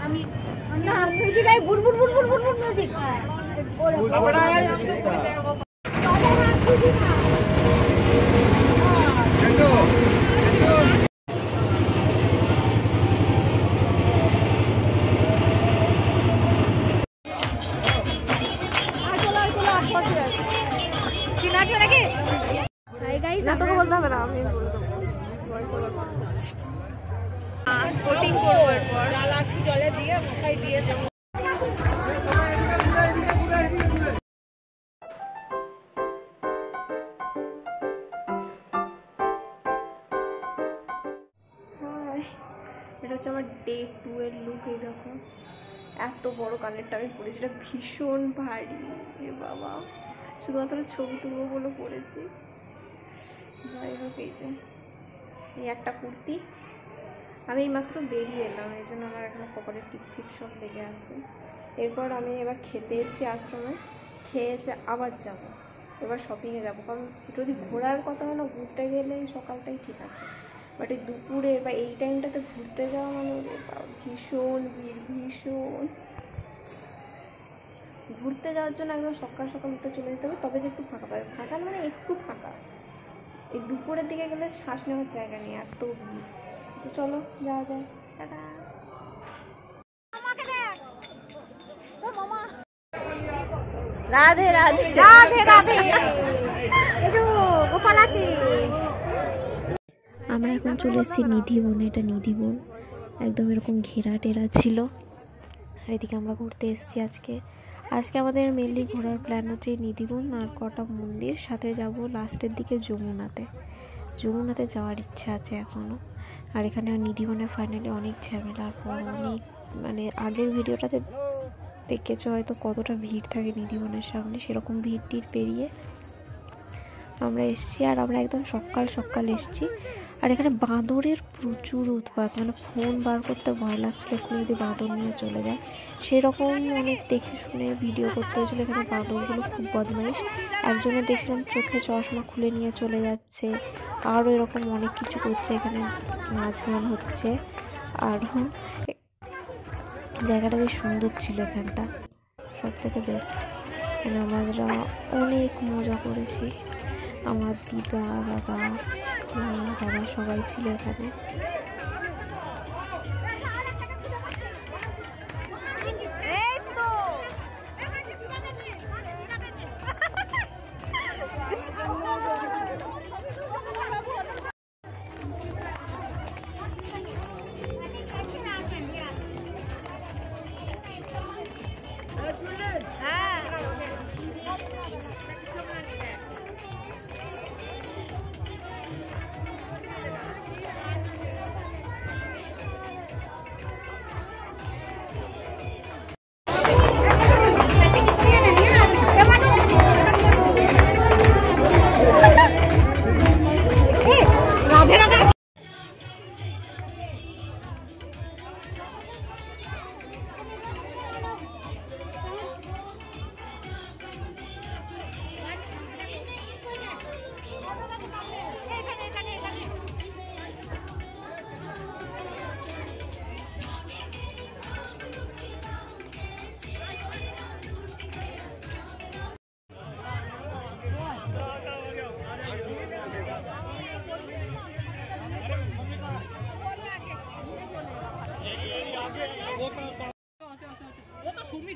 আমি না music I বুড় বুড় বুড় বুড় বুড় music বলতে হবে না আমি বোটিং করবো এরপর জলে দিয়ে মাথায় দিয়ে যাবো। এটা হচ্ছে আমার ডে 2 এর লুক। এই দেখো এত বড় কানেরটা আমি পরেছি, এটা ভীষণ ভারী এ বাবা, শুধুমাত্র ছবি তুলবো বলে পরেছি। যাই হোক এই যে এই একটা কুর্তি, আমি এইমাত্র বেরিয়ে এলাম, এই জন্য আমার এখানে কপালের টিপ ফিপ সব লেগে আছে। এরপর আমি এবার খেতে এসেছি আশ্রমে, খেয়ে এসে আবার যাব, এবার শপিংয়ে যাব। কারণ যদি ঘোরার কথা হয় না, ঘুরতে গেলে সকালটাই ঠিক আছে, বাট এই দুপুরে বা এই টাইমটাতে ঘুরতে যাওয়া মানে ভীষণ ভিড়, ভীষণ। ঘুরতে যাওয়ার জন্য একদম সকাল সকাল উঠে চলে যেতে হবে, তবে যে একটু ফাঁকা পাবে। ফাঁকা মানে একটু ফাঁকা, এই দুপুরের দিকে গেলে শ্বাস নেওয়ার জায়গা নেই, এত ভিড়। তো চলো যাওয়া যায়। টাটা। রাধে রাধে রাধে রাধে। গোপাল আছে। আমরা এখন চলে এসেছি নিধিবনে। এটা নিধিবন, একদম এরকম ঘেরা টেরা ছিল। আর এদিকে আমরা ঘুরতে এসেছি আজকে আমাদের মেনলি ঘোরার প্ল্যান হচ্ছে নিধিবন আর কটা মন্দির, সাথে যাব লাস্টের দিকে যমুনাতে যাওয়ার ইচ্ছা আছে এখনও। আর এখানে নিধিবনে ফাইনালি অনেক ঝামেলার পর অনেক, মানে আগের ভিডিওটাতে দেখেছো হয়তো কতটা ভিড় থাকে নিধিবনের সামনে, সেরকম ভিড় টিড় পেরিয়ে আমরা এসেছি। আর আমরা একদম সকাল সকাল এসেছি। আর এখানে বাঁদরের প্রচুর উৎপাত, মানে ফোন বার করতে ভয় লাগছিল একটু যদি বাঁদর নিয়ে চলে যায়, সেরকম অনেক দেখে শুনে ভিডিও করতে হয়েছিল। এখানে বাঁদরগুলো খুব বদমাইশ, একজনের দেখছিলাম চোখে চশমা খুলে নিয়ে চলে যাচ্ছে, আরও এরকম অনেক কিছু করছে। এখানে নাচ গান হচ্ছে, আর জায়গাটা বেশ সুন্দর ছিল, এখানটা সব থেকে বেস্ট। মানে আমরা অনেক মজা করেছি, আমার দিদা দাদা বাবা সবাই ছিল এখানে।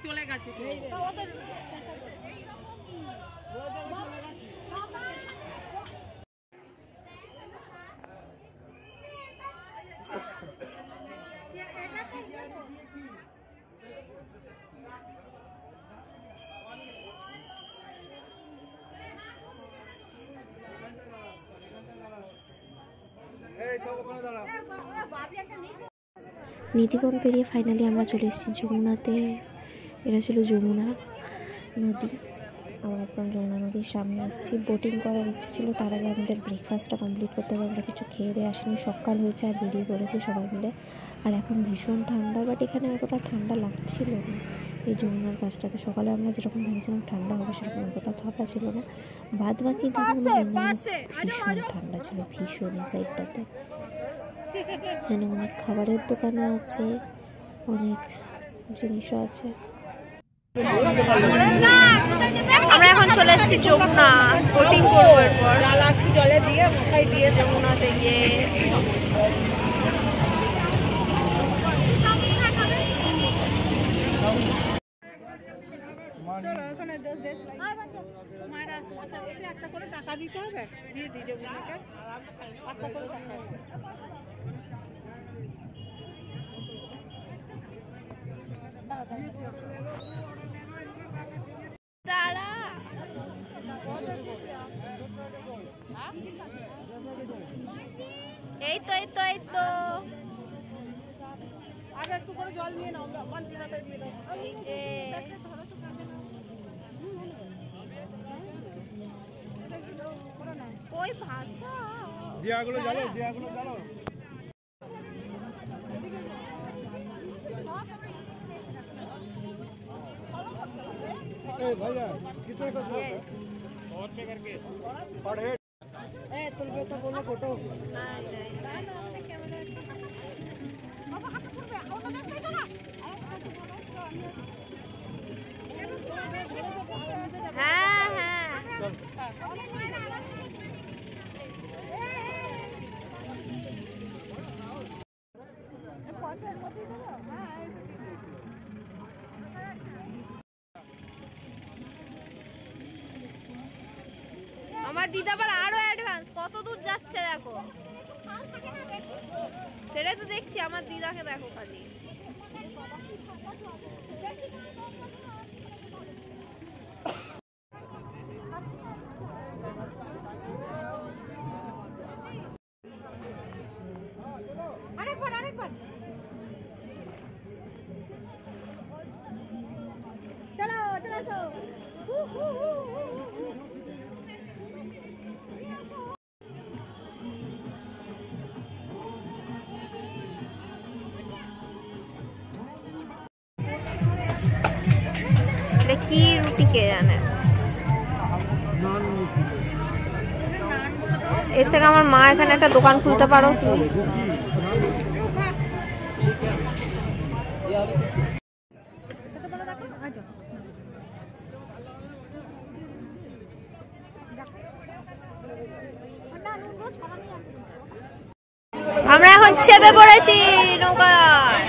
চলে গেছে নিধিবন পেরিয়ে ফাইনালি আমরা চলে এসেছি যমুনাতে। এটা ছিল যমুনা নদী, আমরা একদম যমুনা নদীর সামনে আসছি। বোটিং করার ইচ্ছে ছিল, তার আগে আমাদের ব্রেকফাস্টটা কমপ্লিট করতে হবে। আমরা কিছু খেয়ে দিয়ে আসিনি, সকাল হয়েছে আর বেরিয়ে পড়েছি সবাই মিলে। আর এখন ভীষণ ঠান্ডা, বাট এখানে অতটা ঠান্ডা লাগছিল না এই যমুনার কাছটাতে। সকালে আমরা যেরকম ভেবেছিলাম ঠান্ডা হবে, সেরকম অতটা ঠান্ডা ছিল না। বাদ বাকি দিন ভীষণ ঠান্ডা ছিল, ভীষণ এই সাইডটাতে। এখানে অনেক খাবারের দোকানও আছে, অনেক জিনিসও আছে। আমরা এখন চলে এসেছি যমুনা, বোটিং করবো। এরপর জলে দিয়ে মাথায় দিয়ে যমুনাতে গিয়ে একটা করে টাকা দিতে হবে, দিয়ে দিতে এই তো আগে একটু করে জল নিয়ে নাও, মাথায় দিয়ে দাও। কই ভাষা জিয়াগুলো জানো, জিয়াগুলো জানো। भैया कितने का 100 रुपए करके पर हेड। तुलबे तो बोलो फोटो হ্যাঁ। আমার দিদা আবার আরো অ্যাডভান্স, কত দূর যাচ্ছে দেখো। সেটাই তো দেখছি, আমার দিদাকে দেখো খালি। আরেকবার চলো আসো। কি রুটি কে জানে, এর থেকে আমার মা এখানে একটা দোকান খুলতে পারো তুমি। আমরা এখন চেপে পড়েছি নৌকায়।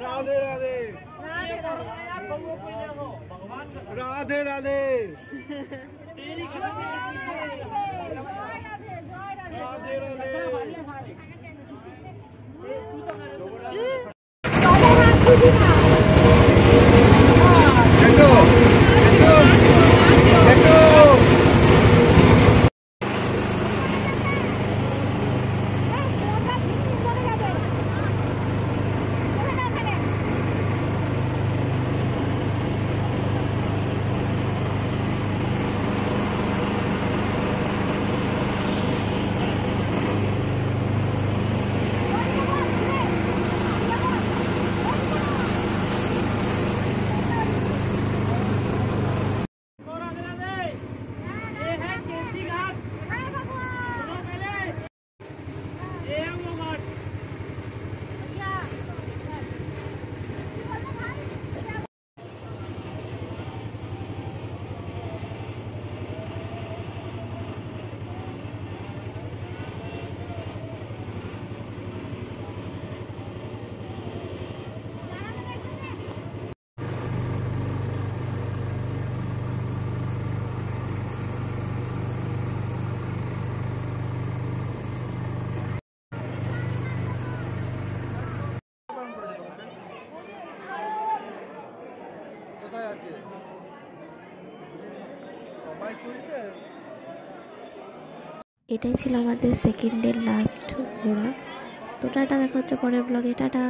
राधे राधे राधे राधे এটাই ছিল আমাদের সেকেন্ড ডে লাস্ট ঘোরা। তো টাটা, দেখা হচ্ছে পরের ব্লগে, টাটা।